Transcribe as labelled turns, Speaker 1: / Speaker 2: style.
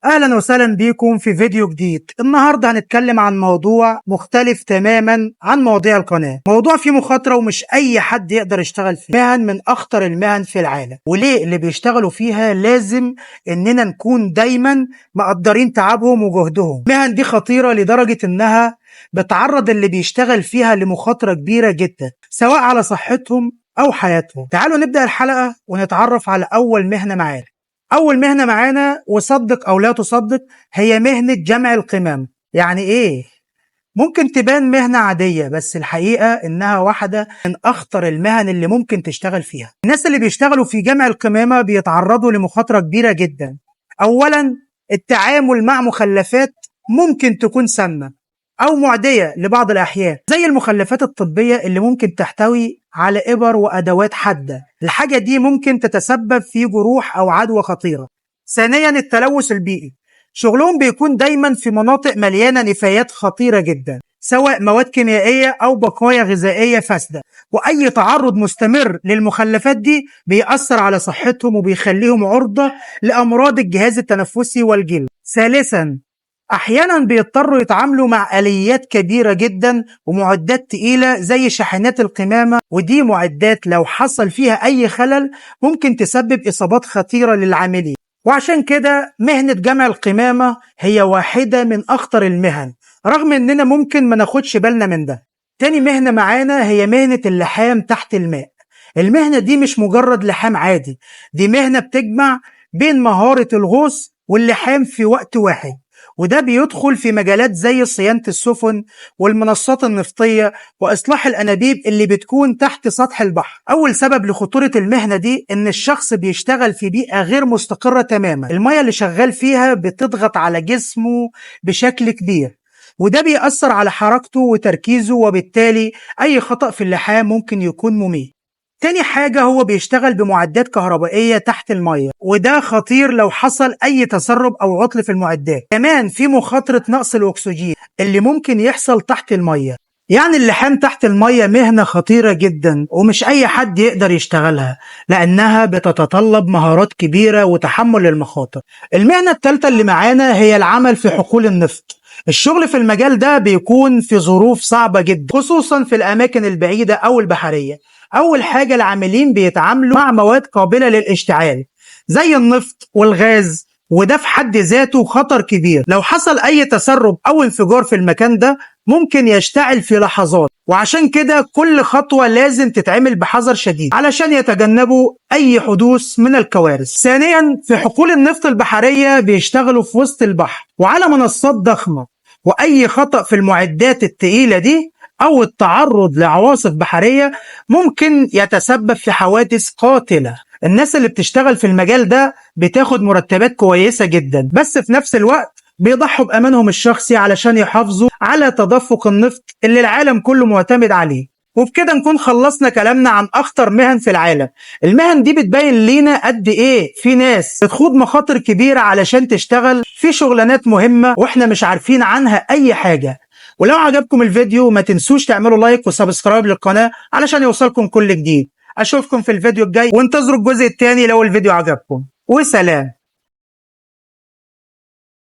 Speaker 1: اهلا وسهلا بيكم في فيديو جديد. النهارده هنتكلم عن موضوع مختلف تماما عن مواضيع القناه، موضوع فيه مخاطره ومش اي حد يقدر يشتغل فيه. مهن من اخطر المهن في العالم، وليه اللي بيشتغلوا فيها لازم اننا نكون دايما مقدرين تعبهم وجهدهم. المهن دي خطيره لدرجه انها بتعرض اللي بيشتغل فيها لمخاطره كبيره جدا، سواء على صحتهم او حياتهم. تعالوا نبدا الحلقه ونتعرف على اول مهنه معانا. أول مهنة معانا، وصدق أو لا تصدق، هي مهنة جمع القمامة. يعني إيه؟ ممكن تبان مهنة عادية، بس الحقيقة إنها واحدة من أخطر المهن اللي ممكن تشتغل فيها. الناس اللي بيشتغلوا في جمع القمامة بيتعرضوا لمخاطرة كبيرة جدا. أولا، التعامل مع مخلفات ممكن تكون سامة أو معدية لبعض الأحيان، زي المخلفات الطبية اللي ممكن تحتوي على إبر وأدوات حادة. الحاجة دي ممكن تتسبب في جروح أو عدوى خطيرة. ثانيا، التلوث البيئي. شغلهم بيكون دايما في مناطق مليانة نفايات خطيرة جدا، سواء مواد كيميائية أو بقايا غذائية فاسدة، وأي تعرض مستمر للمخلفات دي بيأثر على صحتهم وبيخليهم عرضة لأمراض الجهاز التنفسي والجلد. ثالثا، أحيانا بيضطروا يتعاملوا مع آليات كبيرة جدا ومعدات تقيلة زي شاحنات القمامة، ودي معدات لو حصل فيها أي خلل ممكن تسبب إصابات خطيرة للعاملين. وعشان كده مهنة جمع القمامة هي واحدة من أخطر المهن، رغم إننا ممكن ما ناخدش بالنا من ده. تاني مهنة معانا هي مهنة اللحام تحت الماء. المهنة دي مش مجرد لحام عادي، دي مهنة بتجمع بين مهارة الغوص واللحام في وقت واحد، وده بيدخل في مجالات زي صيانة السفن والمنصات النفطية وإصلاح الأنابيب اللي بتكون تحت سطح البحر. أول سبب لخطورة المهنة دي إن الشخص بيشتغل في بيئة غير مستقرة تماما. المياه اللي شغال فيها بتضغط على جسمه بشكل كبير، وده بيأثر على حركته وتركيزه، وبالتالي أي خطأ في اللحام ممكن يكون مميت. تاني حاجة، هو بيشتغل بمعدات كهربائية تحت المية، وده خطير لو حصل أي تسرب أو عطل في المعدات. كمان في مخاطرة نقص الأكسجين اللي ممكن يحصل تحت المية. يعني اللحام تحت المية مهنة خطيرة جدا، ومش أي حد يقدر يشتغلها لأنها بتتطلب مهارات كبيرة وتحمل المخاطر. المهنة الثالثة اللي معانا هي العمل في حقول النفط. الشغل في المجال ده بيكون في ظروف صعبة جدا، خصوصا في الأماكن البعيدة أو البحرية. أول حاجة، العاملين بيتعاملوا مع مواد قابلة للاشتعال زي النفط والغاز، وده في حد ذاته خطر كبير. لو حصل أي تسرب أو انفجار في المكان ده ممكن يشتعل في لحظات، وعشان كده كل خطوة لازم تتعمل بحذر شديد علشان يتجنبوا أي حدوث من الكوارث. ثانيا، في حقول النفط البحرية بيشتغلوا في وسط البحر وعلى منصات ضخمة، وأي خطأ في المعدات التقيلة دي أو التعرض لعواصف بحرية ممكن يتسبب في حوادث قاتلة. الناس اللي بتشتغل في المجال ده بتاخد مرتبات كويسة جدا، بس في نفس الوقت بيضحوا بأمانهم الشخصي علشان يحافظوا على تدفق النفط اللي العالم كله معتمد عليه. وبكده نكون خلصنا كلامنا عن أخطر مهن في العالم. المهن دي بتبين لينا قد إيه في ناس بتخوض مخاطر كبيرة علشان تشتغل في شغلانات مهمة وإحنا مش عارفين عنها أي حاجة. ولو عجبكم الفيديو ما تنسوش تعملوا لايك وسبسكرايب للقناة علشان يوصلكم كل جديد. أشوفكم في الفيديو الجاي، وانتظروا الجزء الثاني لو الفيديو عجبكم، وسلام.